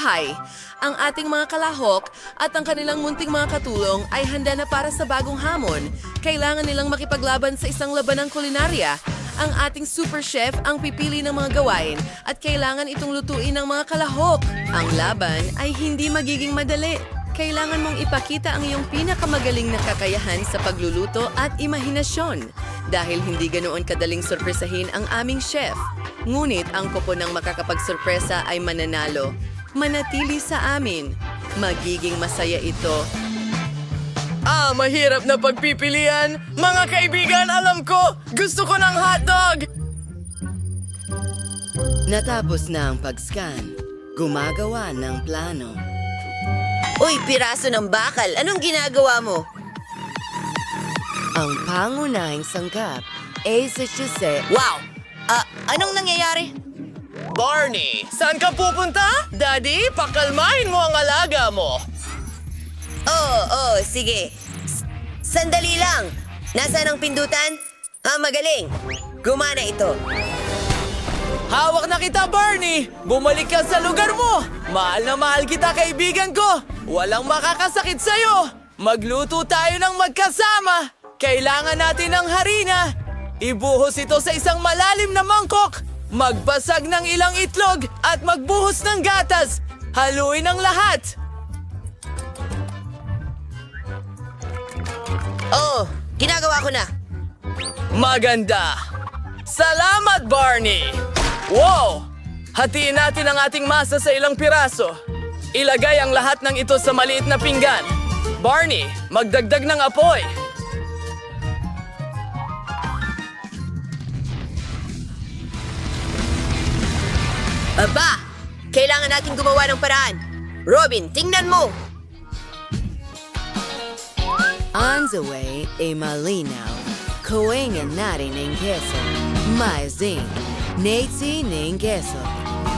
bahay. Ang ating mga kalahok at ang kanilang munting mga katulong ay handa na para sa bagong hamon. Kailangan nilang makipaglaban sa isang labanang kulinarya. Ang ating super chef ang pipili ng mga gawain at kailangan itong lutuin ng mga kalahok. Ang laban ay hindi magiging madali. Kailangan mong ipakita ang iyong pinakamagaling na kakayahan sa pagluluto at imahinasyon. Dahil hindi ganoon kadaling sorpresahin ang aming chef. Ngunit ang kupo ng makakapagsorpresa ay mananalo. Manatili sa amin. Magiging masaya ito. Mahirap na pagpipilian. Mga kaibigan, alam ko, gusto ko ng hotdog! Natapos na ang pag-scan. Gumagawa ng plano. Uy, piraso ng bakal. Anong ginagawa mo? Ang pangunahing sangkap ay si Jose. Wow! Anong nangyayari? Barney, saan ka pupunta? Daddy, pakalmahin mo ang alaga mo. Oo, sige. Sandali lang. Nasaan ang pindutan? Magaling. Gumana ito. Hawak na kita, Barney! Bumalik ka sa lugar mo! Mahal na mahal kita, kaibigan ko! Walang makakasakit sa'yo! Magluto tayo ng magkasama! Kailangan natin ng harina! Ibuhos ito sa isang malalim na mangkok! Magbasag ng ilang itlog at magbuhos ng gatas! Haluin ang lahat! Oo, ginagawa ko na. Maganda! Salamat, Barney! Wow! Hatiin natin ang ating masa sa ilang piraso. Ilagay ang lahat ng ito sa maliit na pinggan. Barney, magdagdag ng apoy. Aba! Kailangan natin gumawa ng paraan. Robin, tingnan mo! On the way ay malinaw. Kuwaingan natin ng keso. Maizing. Naiti ng keso.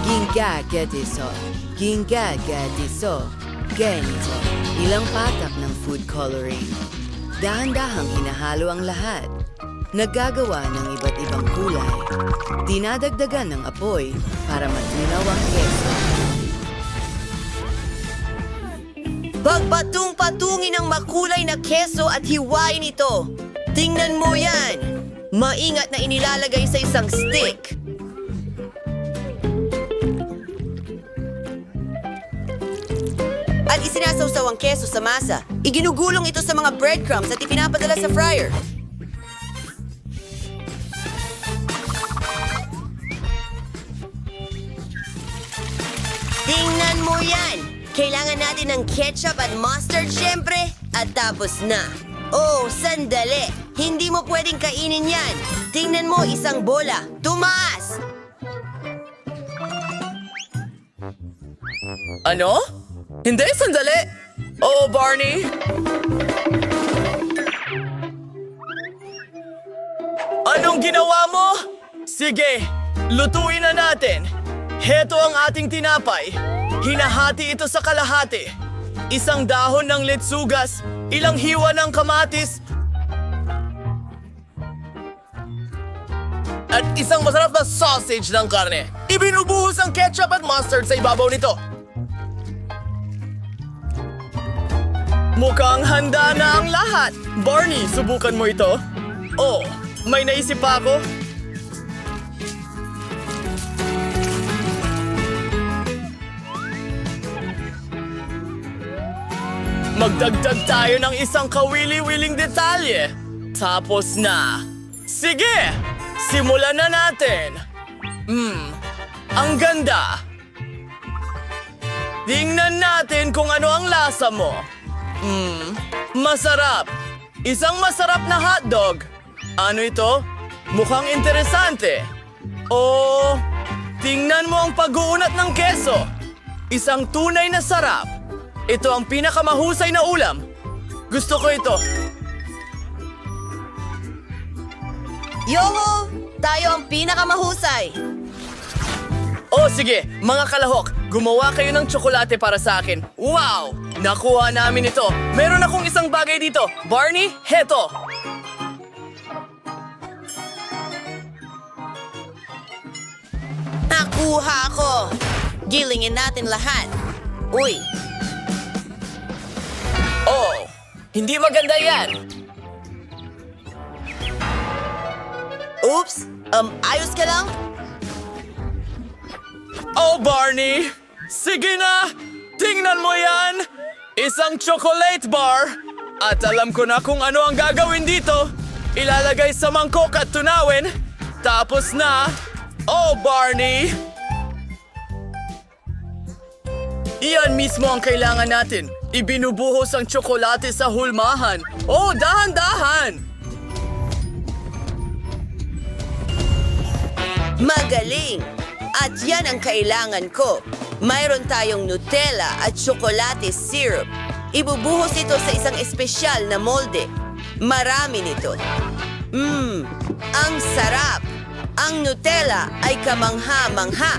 Gingagadiso. Gingagadiso. Ganito. Ilang patak ng food coloring. Dahan-dahang hinahalo ang lahat. Naggagawa ng iba't ibang kulay. Dinadagdagan ng apoy para matunaw ang keso. Pagpatung-patungin ang makulay na keso at hiwain ito. Tingnan mo yan. Maingat na inilalagay sa isang stick. At isinasawsaw ang keso sa masa. Iginugulong ito sa mga breadcrumbs at ipinapadala sa fryer. Tingnan mo yan! Kailangan natin ng ketchup at mustard syempre. At tapos na. Oh, sandali! Hindi mo pwedeng kainin yan. Tingnan mo, isang bola. Tumaas! Ano? Hindi, sandali! Oo, Barney! Anong ginawa mo? Sige, lutuin na natin. Heto ang ating tinapay. Hinahati ito sa kalahati. Isang dahon ng letsugas, ilang hiwa ng kamatis, at isang masarap na sausage ng karne. Ibinubuhos ang ketchup at mustard sa ibabaw nito. Mukhang handa na ang lahat. Barney, subukan mo ito. Oh, may naisip pa ako. Magdagdag tayo ng isang kawili-wiling detalye. Tapos na. Sige, simulan na natin. Ang ganda. Tingnan natin kung ano ang lasa mo. Masarap. Isang masarap na hotdog. Ano ito? Mukhang interesante. Oh, tingnan mo ang pag-uunat ng keso. Isang tunay na sarap. Ito ang pinakamahusay na ulam. Gusto ko ito. Yoho! Tayo ang pinakamahusay. Oh, sige, mga kalahok, gumawa kayo ng tsokolate para sa akin. Wow! Nakuha namin ito. Meron akong isang bagay dito. Barney, heto. Nakuha ko. Gilingin natin lahat. Uy, Oh, hindi maganda yan. oops. Ayos ka lang? Oh, Barney! Sige na! Tingnan mo yan! Isang chocolate bar! At alam ko na kung ano ang gagawin dito. Ilalagay sa mangkok at tunawin. Tapos na... Oh, Barney! Iyan mismo ang kailangan natin. Ibinubuhos ang tsokolate sa hulmahan. Oh, dahan-dahan! Magaling! At yan ang kailangan ko. Mayroon tayong Nutella at tsokolate syrup. Ibubuhos ito sa isang espesyal na molde. Marami nito. Ang sarap! Ang Nutella ay kamangha-mangha.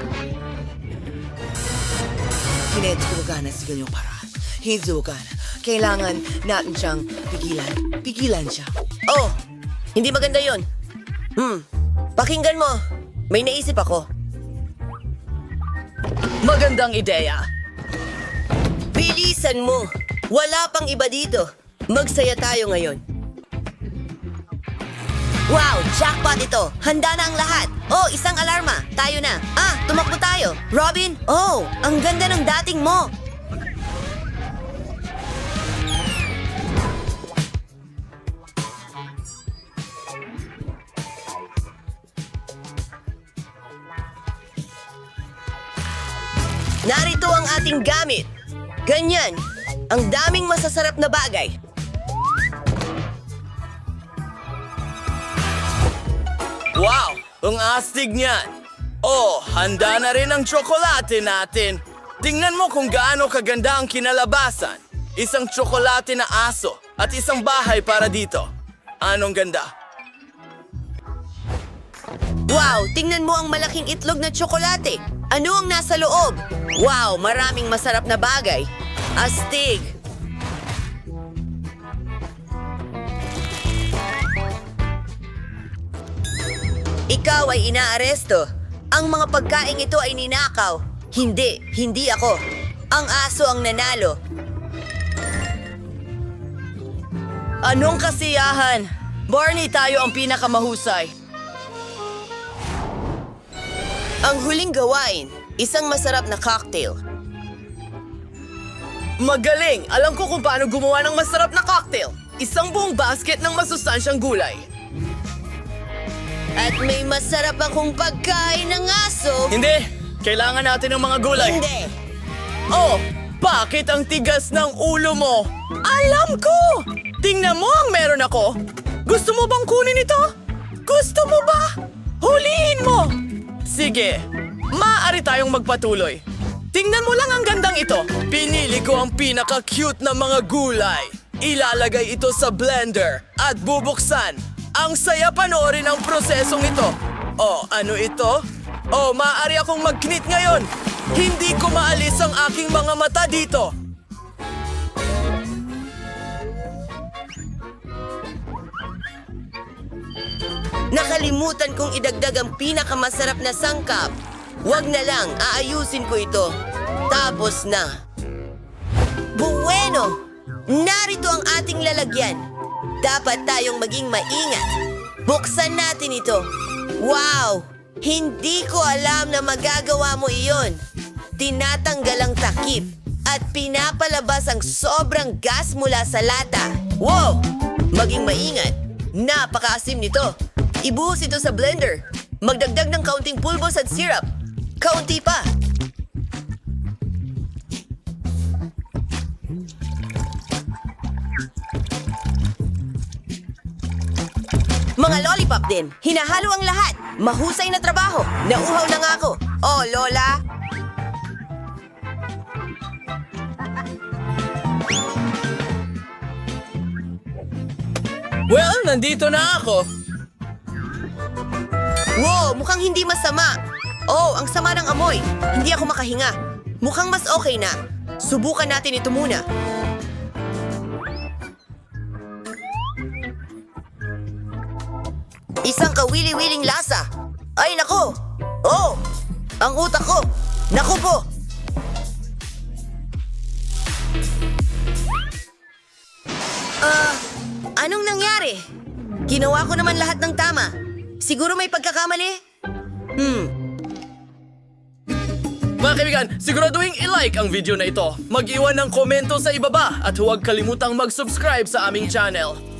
Kinetsurugan na sa ganyang paraan. Hinzugan. Kailangan natin siyang pigilan. Pigilan siya. Oh, hindi maganda yon. Pakinggan mo. May naisip ako. Magandang ideya. Bilisan mo. Wala pang iba dito. Magsaya tayo ngayon. Wow, jackpot ito. Handa na ang lahat. Oh, isang alarma. Tayo na. Tumakbo tayo. Robin, oh, ang ganda ng dating mo. Narito ang ating gamit. Ganyan. Ang daming masasarap na bagay. Wow! Ang astig niyan! Oh, handa na rin ang tsokolate natin. Tingnan mo kung gaano kaganda ang kinalabasan. Isang tsokolate na aso at isang bahay para dito. Anong ganda? Wow, tingnan mo ang malaking itlog na tsokolate. Ano ang nasa loob? Wow, maraming masarap na bagay. Astig. Ikaw ay inaaresto. Ang mga pagkain ito ay ninakaw. Hindi ako. Ang aso ang nanalo. Anong kasiyahan? Barney, tayo ang pinakamahusay. Ang huling gawain, isang masarap na cocktail. Magaling! Alam ko kung paano gumawa ng masarap na cocktail. Isang buong basket ng masustansyang gulay. At may masarap akong pagkain ng aso. Hindi! Kailangan natin ng mga gulay. Hindi. Oh! Bakit ang tigas ng ulo mo? Alam ko! Tingnan mo ang meron ako! Gusto mo bang kunin ito? Gusto mo ba? Huliin mo! Sige, maaari tayong magpatuloy. Tingnan mo lang ang gandang ito. Pinili ko ang pinaka-cute na mga gulay. Ilalagay ito sa blender at bubuksan. Ang saya panoorin ang prosesong ito. Oh, ano ito? Oh, maaari akong mag-knit ngayon. Hindi ko maalis ang aking mga mata dito. Nakalimutan kong idagdag ang pinakamasarap na sangkap. Wag na lang, aayusin ko ito. Tapos na. Bueno! Narito ang ating lalagyan. Dapat tayong maging maingat. Buksan natin ito. Wow! Hindi ko alam na magagawa mo iyon. Tinatanggal ang takip at pinapalabas ang sobrang gas mula sa lata. Wow! Maging maingat. Napakaasim nito. Ibuhos ito sa blender. Magdagdag ng kaunting pulbos at syrup. Kaunti pa. Mga lollipop din. Hinahalo ang lahat. Mahusay na trabaho. Nauhaw na nga ako. Oh, Lola. Well, nandito na ako. Wow, mukhang hindi masama. Oh, ang sama ng amoy. Hindi ako makahinga. Mukhang mas okay na. Subukan natin ito muna. Isang kawili-wiling lasa. Ay, nako! Oh! Ang utak ko! Naku po! nangyari? Ginawa ko naman lahat ng tama. Siguro may pagkakamali? Mga kaibigan, siguraduhin i-like ang video na ito. Mag-iwan ng komento sa ibaba at huwag kalimutang mag-subscribe sa aming channel.